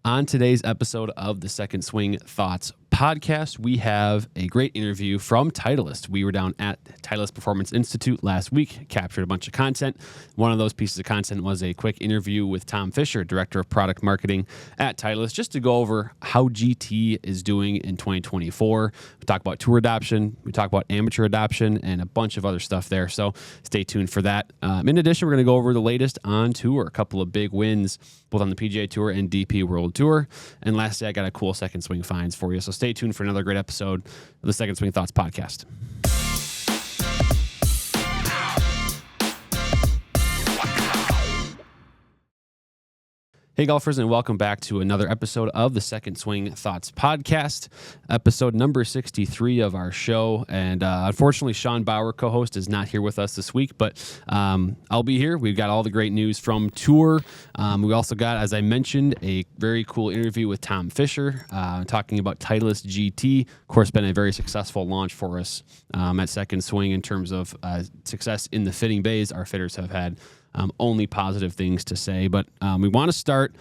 On today's episode of the Second Swing Thoughts podcast, we have a great interview from Titleist. We were down at Titleist Performance Institute last week, captured a bunch of content. One of those pieces of content was a quick interview with Tom Fisher, Director of Product Marketing at Titleist, just to go over how GT is doing in 2024. We talk about tour adoption, we talk about amateur adoption, and a bunch of other stuff there. So stay tuned for that. In addition, we're going to go over the latest on tour, a couple of big wins, both on the PGA Tour and DP World Tour. And lastly, I got a cool second swing finds for you. So stay tuned for another great episode of the Second Swing Thoughts podcast. Hey golfers, and welcome back to another episode of the Second Swing Thoughts podcast, episode number 63 of our show. And unfortunately, Sean Bauer, co-host, is not here with us this week, but I'll be here. We've got all the great news from tour. We also got, as I mentioned, a very cool interview with Tom Fisher, talking about Titleist GT. Of course, been a very successful launch for us at Second Swing in terms of success in the fitting bays. Our fitters have had only positive things to say, but we want to start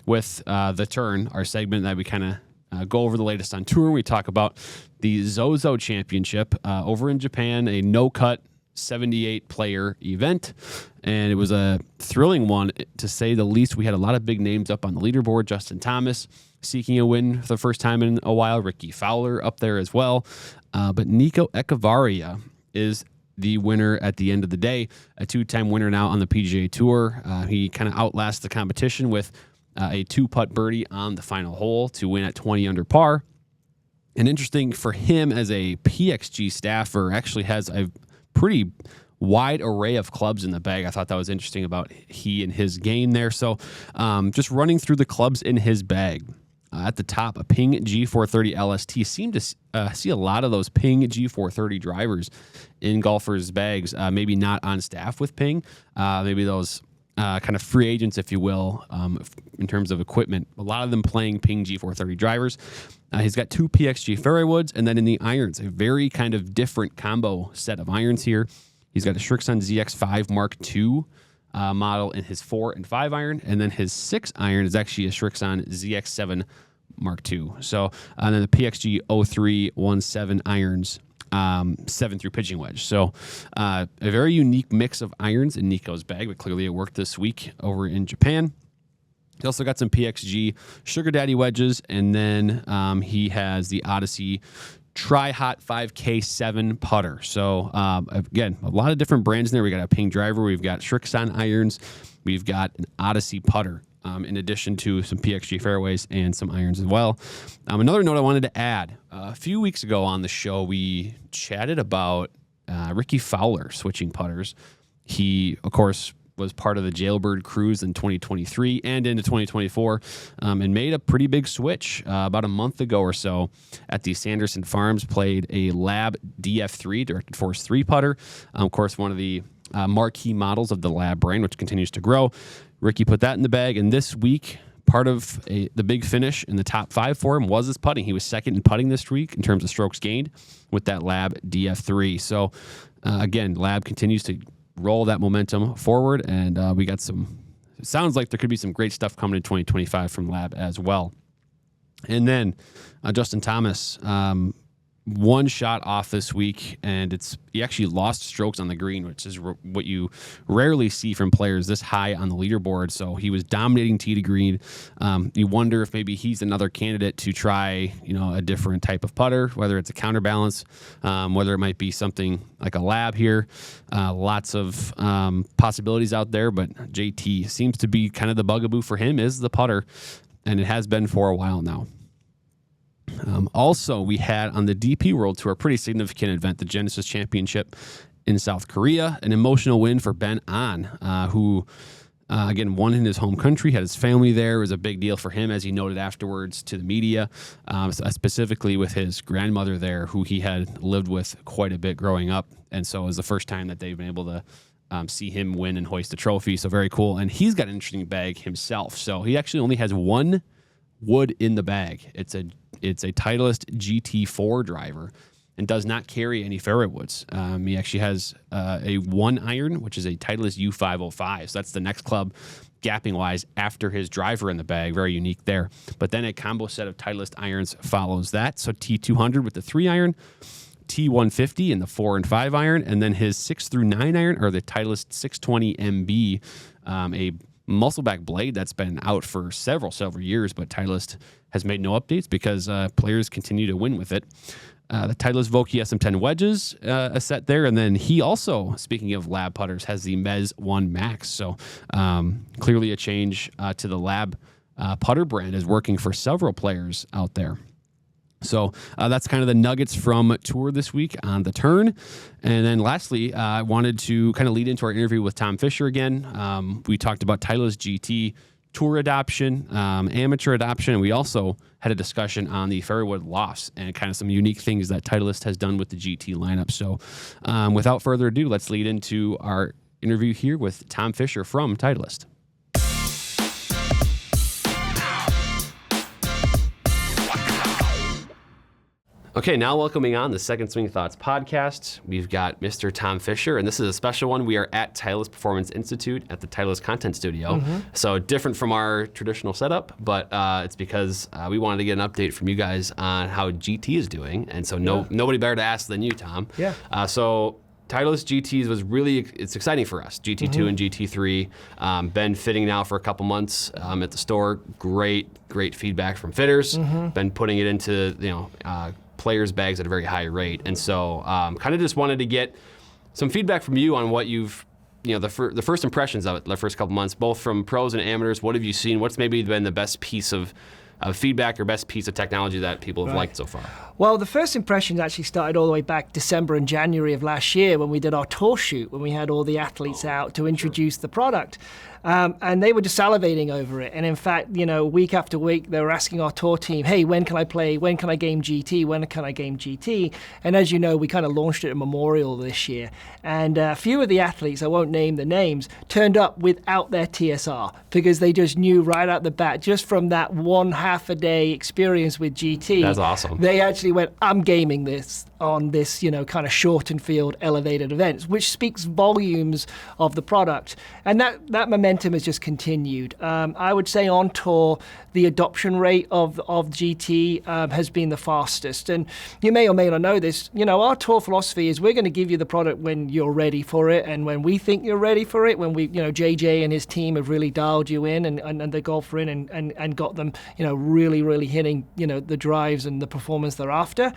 with the turn, our segment that we kind of go over the latest on tour. We talk about the Zozo Championship over in Japan, a no-cut 78-player event, and it was a thrilling one, to say the least. We had a lot of big names up on the leaderboard. Justin Thomas seeking a win for the first time in a while. Ricky Fowler up there as well. But Nico Echevarria is the winner at the end of the day, a two-time winner now on the PGA Tour. He kind of outlasts the competition with a two-putt birdie on the final hole to win at 20 under par. And interesting for him, as a PXG staffer, actually has a pretty wide array of clubs in the bag. I thought that was interesting about he and his game there. So just running through the clubs in his bag. At the top, a Ping G430 LST. Seem to see a lot of those Ping G430 drivers in golfers' bags, maybe not on staff with Ping. Maybe those kind of free agents, if you will, in terms of equipment. A lot of them playing Ping G430 drivers. He's got two PXG fairway woods, and then in the irons, a very kind of different combo set of irons here. He's got a Srixon ZX5 Mark II model in his 4 and 5 iron, and then his 6 iron is actually a Srixon ZX7 Mark II. So, and then the PXG 0317 irons, 7 through pitching wedge. So, a very unique mix of irons in Nico's bag, but clearly it worked this week over in Japan. He also got some PXG Sugar Daddy wedges, and then he has the Odyssey Tri-Hot 5K7 putter. So, again, a lot of different brands in there. We got a Ping driver. We've got Srixon irons. We've got an Odyssey putter, in addition to some PXG fairways and some irons as well. Another note I wanted to add. A few weeks ago on the show, we chatted about Ricky Fowler switching putters. He, of course, was part of the Jailbird cruise in 2023 and into 2024, and made a pretty big switch about a month ago or so at the Sanderson Farms. Played a Lab DF3, Directed Force 3 putter. Of course, one of the marquee models of the Lab brand, which continues to grow. Ricky put that in the bag, and this week, part of the big finish in the top 5 for him was his putting. He was second in putting this week in terms of strokes gained with that Lab DF3. So, again, Lab continues to roll that momentum forward, and we got some, it sounds like there could be some great stuff coming in 2025 from Lab as well. And then Justin Thomas, one shot off this week, and he actually lost strokes on the green, which is what you rarely see from players this high on the leaderboard. So he was dominating tee to green. You wonder if maybe he's another candidate to try, a different type of putter, whether it's a counterbalance, whether it might be something like a Lab here. Lots of possibilities out there, but JT seems to be kind of the bugaboo for him is the putter, and it has been for a while now. Also, we had on the DP World Tour a pretty significant event, the Genesis Championship in South Korea. An emotional win for Ben An, who, again, won in his home country, had his family there. It was a big deal for him, as he noted afterwards to the media, specifically with his grandmother there, who he had lived with quite a bit growing up. And so it was the first time that they've been able to see him win and hoist a trophy. So very cool. And he's got an interesting bag himself. So he actually only has one wood in the bag. It's a Titleist GT4 driver and does not carry any fairway woods. He actually has a 1 iron, which is a Titleist U505. So that's the next club gapping wise after his driver in the bag. Very unique there. But then a combo set of Titleist irons follows that. So T200 with the 3 iron, T150 in the 4 and 5 iron, and then his 6 through 9 iron are the Titleist 620 MB, a muscleback blade that's been out for several years, but Titleist has made no updates because players continue to win with it. The Titleist Vokey SM10 wedges, a set there. And then he also, speaking of lab putters, has the Mez 1 Max. So clearly a change to the lab putter brand is working for several players out there. So that's kind of the nuggets from Tour this week on the turn. And then lastly, I wanted to kind of lead into our interview with Tom Fisher again. We talked about Titleist GT Tour adoption, amateur adoption, and we also had a discussion on the Fairwood lofts and kind of some unique things that Titleist has done with the GT lineup. So without further ado, let's lead into our interview here with Tom Fisher from Titleist. Okay, now welcoming on the Second Swing Thoughts podcast, we've got Mr. Tom Fisher, and this is a special one. We are at Titleist Performance Institute at the Titleist Content Studio. So different from our traditional setup, but it's because we wanted to get an update from you guys on how GT is doing, and so nobody better to ask than you, Tom. So Titleist GTs was really, it's exciting for us. GT2 and GT3, been fitting now for a couple months at the store. Great feedback from fitters. Been putting it into, players' bags at a very high rate. And so kind of just wanted to get some feedback from you on what you've, the first impressions of it, the first couple months, both from pros and amateurs. What have you seen? What's maybe been the best piece of feedback or best piece of technology that people have liked so far? Well, the first impressions actually started all the way back December and January of last year when we did our tour shoot, when we had all the athletes out to introduce the product. And they were just salivating over it. And in fact, week after week, they were asking our tour team, hey, when can I play? When can I game GT? When can I game GT? And as you know, we kind of launched it at Memorial this year. And a few of the athletes, I won't name the names, turned up without their TSR because they just knew right out the bat, just from that 1/2 a day experience with GT. That's awesome. They actually went, I'm gaming this on this, kind of shortened field elevated events, which speaks volumes of the product. And that momentum has just continued. I would say on tour, the adoption rate of GT has been the fastest. And you may or may not know this, our tour philosophy is we're going to give you the product when you're ready for it and when we think you're ready for it, when we, JJ and his team have really dialed you in and the golfer in and got them, really hitting, the drives and the performance they're after.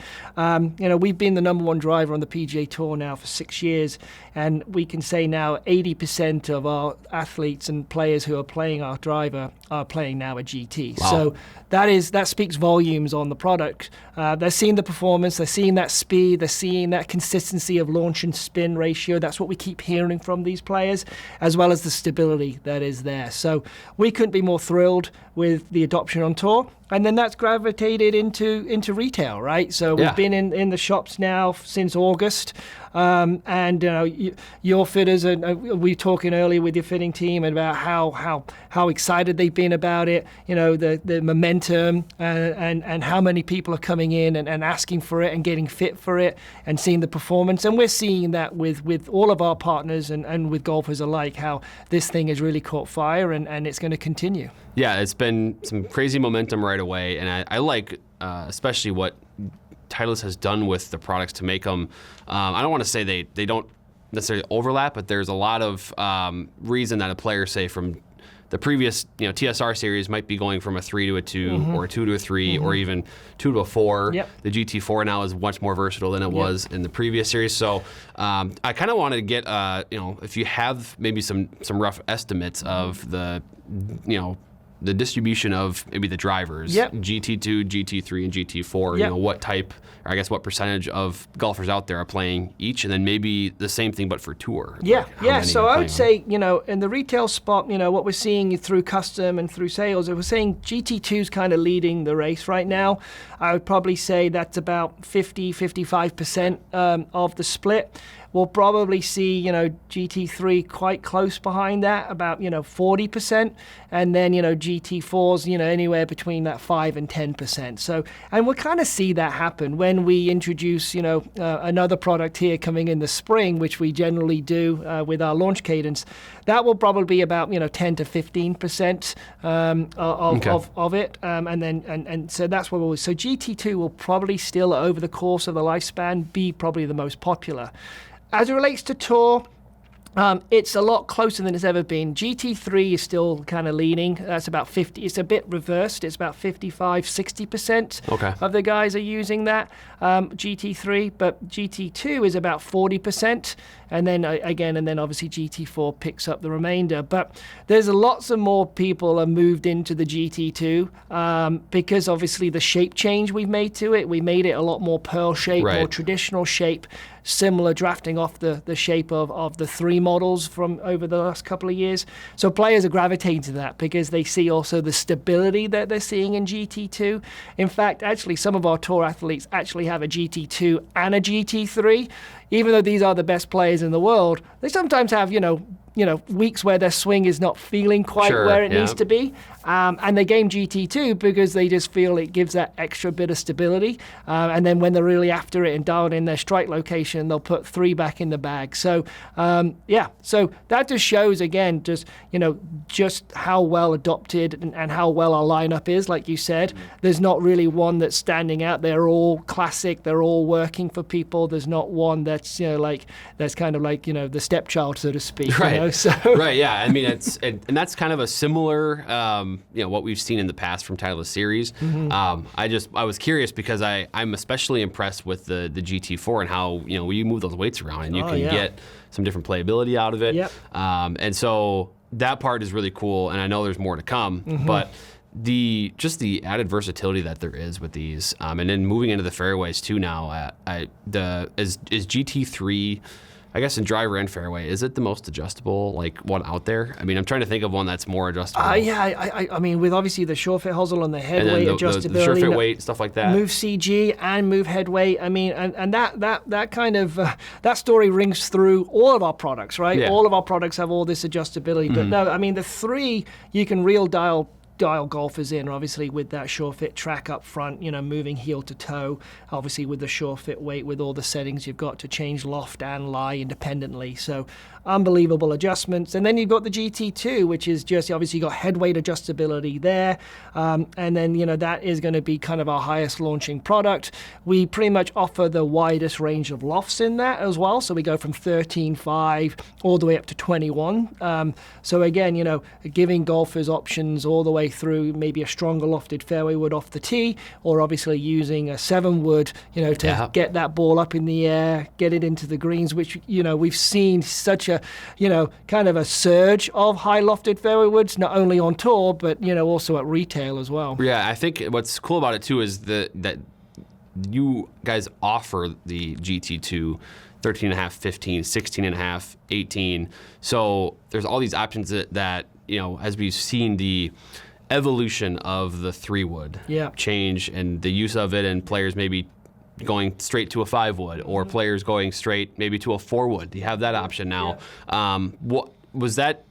We've been the number one driver on the PGA Tour now for 6 years, and we can say now 80% of our athletes and players who are playing our driver are playing now a GT. Wow. So that speaks volumes on the product. They're seeing the performance, they're seeing that speed, they're seeing that consistency of launch and spin ratio. That's what we keep hearing from these players, as well as the stability that is there. So we couldn't be more thrilled with the adoption on tour. And then that's gravitated into retail, right? So we've been in the shops now since August. And your fitters, we were talking earlier with your fitting team about how excited they've been about it, the momentum and how many people are coming in and asking for it and getting fit for it and seeing the performance. And we're seeing that with all of our partners and with golfers alike, how this thing has really caught fire and it's going to continue. Yeah, it's been some crazy momentum right away. And I like especially what Titleist has done with the products to make them, I don't want to say they don't necessarily overlap, but there's a lot of reason that a player, say, from the previous TSR series might be going from a 3 to a 2 or a 2 to a 3 or even 2 to a 4. Yep. The GT4 now is much more versatile than it was in the previous series. So I kind of wanted to get, if you have maybe some rough estimates of the distribution of maybe the drivers, GT2, GT3, and GT4, what type, or I guess what percentage of golfers out there are playing each, and then maybe the same thing but for tour. So I would say, in the retail spot, what we're seeing through custom and through sales, we're saying GT2 is kind of leading the race right now. I would probably say that's about 55% of the split. we'll probably see, GT3 quite close behind that, about, 40%. And then, GT4s, anywhere between that 5 and 10%. So, and we'll kind of see that happen when we introduce, another product here coming in the spring, which we generally do with our launch cadence. That will probably be about, 10 to 15% of it. And so that's what we'll, so GT2 will probably still, over the course of the lifespan, be probably the most popular. As it relates to Tour, it's a lot closer than it's ever been. GT3 is still kind of leaning. That's about 50. It's a bit reversed. It's about 55, 60% of the guys are using that GT3, but GT2 is about 40%. And then obviously GT4 picks up the remainder. But there's lots of more people have moved into the GT2 because obviously the shape change we've made to it. We made it a lot more pearl shape, more traditional shape, similar drafting off the shape of the 3 models from over the last couple of years. So players are gravitating to that because they see also the stability that they're seeing in GT2. In fact, actually, some of our Tour athletes actually have a GT2 and a GT3. Even though these are the best players in the world, they sometimes have, weeks where their swing is not feeling quite where it needs to be. And they game GT2 because they just feel it gives that extra bit of stability. And then when they're really after it and dialed in their strike location, they'll put 3 back in the bag. So, so that just shows, again, just how well adopted and how well our lineup is. Like you said, there's not really one that's standing out. They're all classic. They're all working for people. There's not one that's, that's kind of like, the stepchild, so to speak. Right. So. Right. Yeah. I mean, and that's kind of a similar, what we've seen in the past from Titleist series. I was curious because I'm especially impressed with the GT4 and how, you move those weights around and you can get some different playability out of it. Yep. And so that part is really cool. And I know there's more to come, but the added versatility that there is with these, and then moving into the fairways too now, is GT3, I guess in driver and fairway, is it the most adjustable one out there? I mean, I'm trying to think of one that's more adjustable. I mean, with obviously the short fit hosel and the head weight adjustability, the short fit weight, stuff like that. Move CG and move head weight. I mean, and that kind of that story rings through all of our products, right? Yeah. All of our products have all this adjustability. But no, I mean, the 3 you can real dial golfers in, obviously, with that short fit track up front, moving heel to toe, obviously with the short fit weight, with all the settings you've got to change loft and lie independently. So unbelievable adjustments. And then you've got the GT2, which is just obviously got head weight adjustability there. And then, that is going to be kind of our highest launching product. We pretty much offer the widest range of lofts in that as well. So we go from 13.5 all the way up to 21. So again, giving golfers options all the way through, maybe a stronger lofted fairway wood off the tee, or obviously using a 7 wood, to get that ball up in the air, get it into the greens, which, we've seen such a, kind of a surge of high lofted fairway woods, not only on tour, but, also at retail as well. Yeah, I think what's cool about it too is that you guys offer the GT2 13.5, 15, 16.5, 18. So there's all these options that as we've seen the evolution of the 3 wood change and the use of it, and players maybe going straight to a 5 wood, or players going straight maybe to a 4 wood. You have that option now. What was that?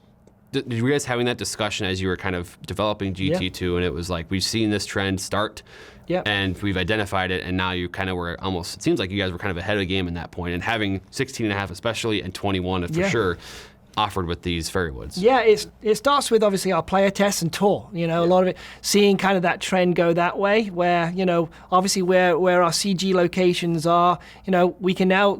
Did you guys having that discussion as you were kind of developing GT2, and it was like, we've seen this trend start, and we've identified it, and now you kind of were almost, it seems like you guys were kind of ahead of the game in that point, and having 16.5 especially, and 21 for sure, offered with these fairway woods. Yeah, it starts with obviously our player tests and tour. A lot of it, seeing kind of that trend go that way, where obviously where our CG locations are,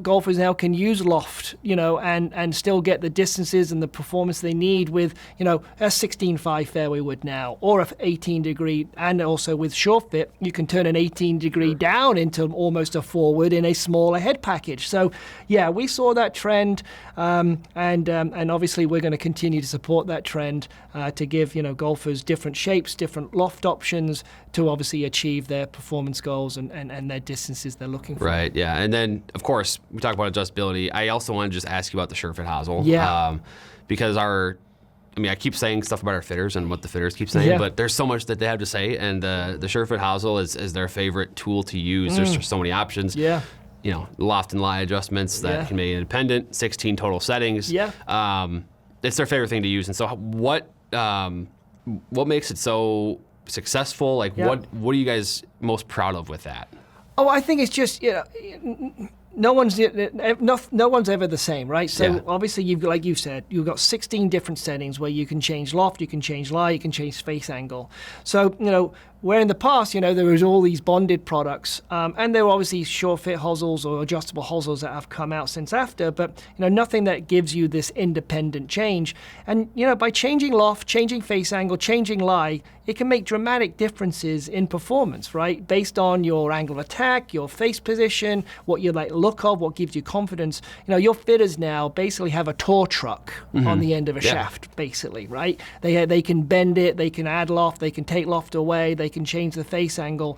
golfers now can use loft, and still get the distances and the performance they need with a 16.5 fairway wood now, or a 18 degree, and also with short fit, you can turn an 18 degree down into almost a 4 wood in a smaller head package. So yeah, we saw that trend, and obviously we're going to continue to support that trend to give golfers different shapes, different loft options to obviously achieve their performance goals and their distances they're looking for. Right, yeah. And then, of course, we talk about adjustability. I also want to just ask you about the sure fit hosel. Yeah. Because I keep saying stuff about our fitters and what the fitters keep saying, but there's so much that they have to say, and the sure fit hosel is their favorite tool to use. There's just so many options. Yeah. loft and lie adjustments that can be independent, 16 total settings. Yeah. It's their favorite thing to use. And so what makes it so successful? Like what are you guys most proud of with that? Oh, I think it's just, no one's ever the same, right? So obviously, like you said, you've got 16 different settings where you can change loft, you can change lie, you can change face angle. So where in the past, there was all these bonded products, and there were obviously sure fit hosels or adjustable hosels that have come out since after, but nothing that gives you this independent change. And by changing loft, changing face angle, changing lie, it can make dramatic differences in performance, right? Based on your angle of attack, your face position, what you look of, what gives you confidence. Your fitters now basically have a tow truck on the end of a shaft, basically, right? They can bend it, they can add loft, they can take loft away, they can change the face angle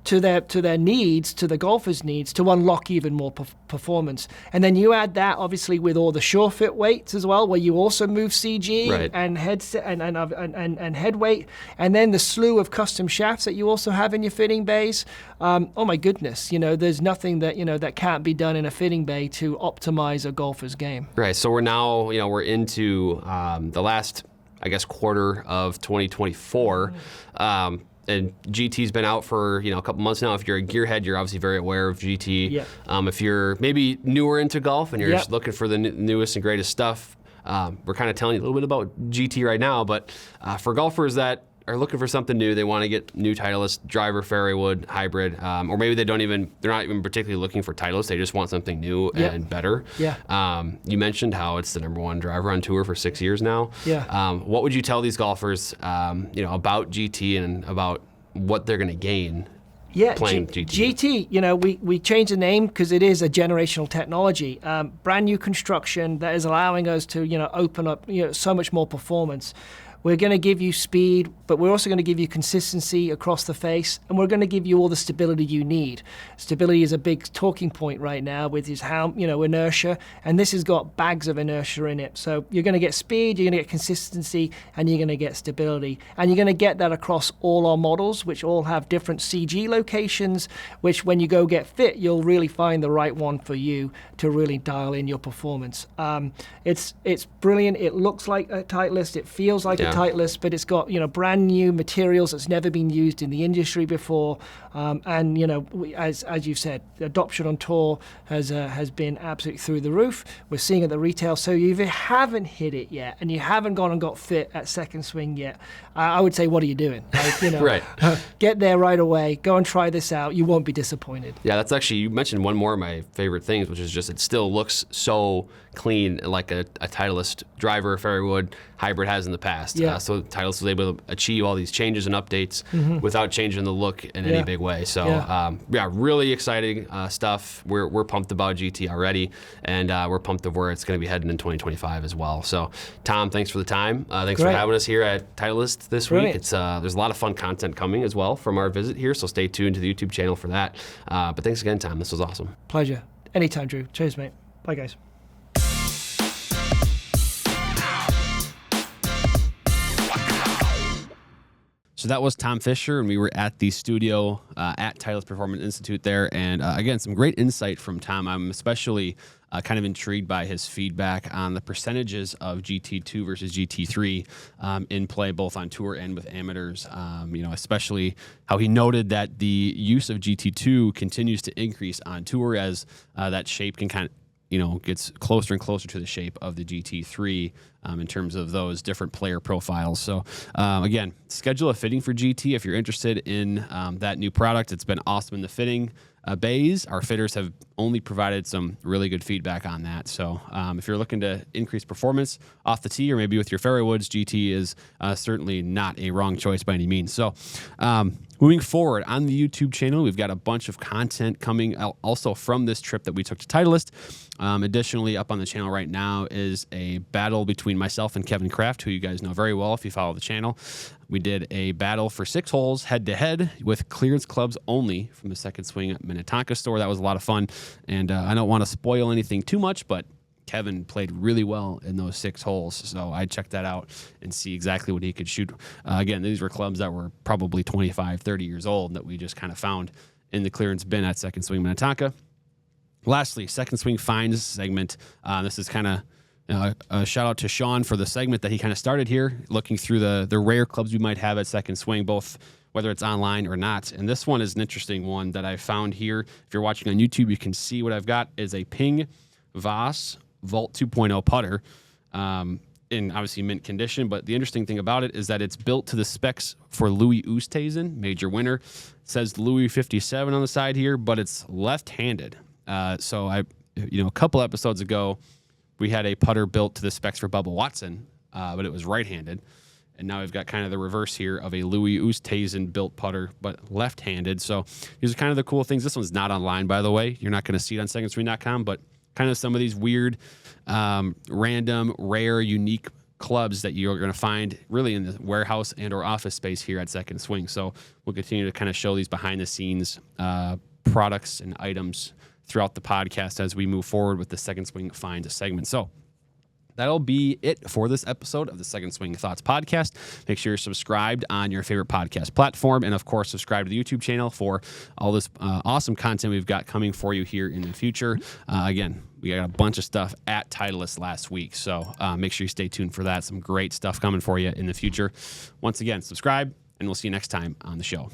to their needs, to the golfer's needs, to unlock even more performance. And then you add that obviously with all the sure fit weights as well, where you also move CG and headset and head weight, and then the slew of custom shafts that you also have in your fitting bays. Oh my goodness, there's nothing that that can't be done in a fitting bay to optimize a golfer's game. Right. So we're now we're into the last, I guess, quarter of 2024. And GT's been out for a couple months now. If you're a gearhead, you're obviously very aware of GT. Yeah. If you're maybe newer into golf and you're just looking for the newest and greatest stuff, we're kind of telling you a little bit about GT right now. But for golfers that are looking for something new, they want to get new Titleist driver, fairway wood, hybrid, or maybe they're not even particularly looking for Titleist. They just want something new and better. Yeah. You mentioned how it's the #1 driver on tour for 6 years now. Yeah. What would you tell these golfers, about GT and about what they're going to gain? Yeah, playing GT. We changed the name because it is a generational technology, brand new construction that is allowing us to, open up, so much more performance. We're going to give you speed, but we're also going to give you consistency across the face, and we're going to give you all the stability you need. Stability is a big talking point right now with inertia, and this has got bags of inertia in it. So you're going to get speed, you're going to get consistency, and you're going to get stability. And you're going to get that across all our models, which all have different CG locations, which when you go get fit, you'll really find the right one for you to really dial in your performance. It's brilliant. It looks like a Titleist. It feels like a Titleist, but it's got brand new materials that's never been used in the industry before, and as you've said, adoption on tour has been absolutely through the roof. We're seeing it at the retail. So if you haven't hit it yet and you haven't gone and got fit at Second Swing yet, I would say, what are you doing? Right. Get there right away. Go and try this out. You won't be disappointed. Yeah, that's actually, you mentioned one more of my favorite things, which is just it still looks so clean, like a Titleist driver, fairway wood, hybrid has in the past. Yeah. So Titleist was able to achieve all these changes and updates without changing the look in any big way. So really exciting stuff. We're pumped about GT already, and we're pumped of where it's going to be heading in 2025 as well. So Tom, thanks for the time. Thanks for having us here at Titleist this week. It's there's a lot of fun content coming as well from our visit here, so stay tuned to the YouTube channel for that. But thanks again, Tom. This was awesome. Pleasure. Anytime, Drew. Cheers, mate. Bye, guys. So that was Tom Fisher, and we were at the studio at Titleist Performance Institute there. And again, some great insight from Tom. I'm especially kind of intrigued by his feedback on the percentages of GT2 versus GT3 in play, both on tour and with amateurs. Especially how he noted that the use of GT2 continues to increase on tour as that shape can kind of gets closer and closer to the shape of the GT3 in terms of those different player profiles. So again, schedule a fitting for GT if you're interested in that new product. It's been awesome in the fitting bays. Our fitters have only provided some really good feedback on that. So if you're looking to increase performance off the tee or maybe with your fairway woods, GT is certainly not a wrong choice by any means. So moving forward on the YouTube channel, we've got a bunch of content coming out also from this trip that we took to Titleist. Additionally, up on the channel right now is a battle between myself and Kevin Kraft, who you guys know very well if you follow the channel. We did a battle for 6 holes head-to-head with clearance clubs only from the Second Swing at Minnetonka store. That was a lot of fun, and I don't want to spoil anything too much, but Kevin played really well in those 6 holes, so I checked that out and see exactly what he could shoot. Again, these were clubs that were probably 25, 30 years old that we just kind of found in the clearance bin at Second Swing Minnetonka. Lastly, Second Swing Finds segment. This is kind of a shout out to Sean for the segment that he kind of started here, looking through the rare clubs we might have at Second Swing, both whether it's online or not. And this one is an interesting one that I found here. If you're watching on YouTube, you can see what I've got is a Ping Voss Vault 2.0 putter. In obviously mint condition, but the interesting thing about it is that it's built to the specs for Louis Oosthuizen, major winner. It says Louis 57 on the side here, but it's left-handed. So a couple episodes ago, we had a putter built to the specs for Bubba Watson, but it was right-handed. And now we've got kind of the reverse here of a Louis Oosthuizen built putter, but left-handed. So these are kind of the cool things. This one's not online, by the way. You're not going to see it on secondswing.com, but kind of some of these weird, random, rare, unique clubs that you're going to find really in the warehouse and or office space here at Second Swing. So we'll continue to kind of show these behind the scenes products and items throughout the podcast as we move forward with the Second Swing Finds segment. So that'll be it for this episode of the Second Swing Thoughts podcast. Make sure you're subscribed on your favorite podcast platform. And, of course, subscribe to the YouTube channel for all this awesome content we've got coming for you here in the future. Again, we got a bunch of stuff at Titleist last week. So make sure you stay tuned for that. Some great stuff coming for you in the future. Once again, subscribe, and we'll see you next time on the show.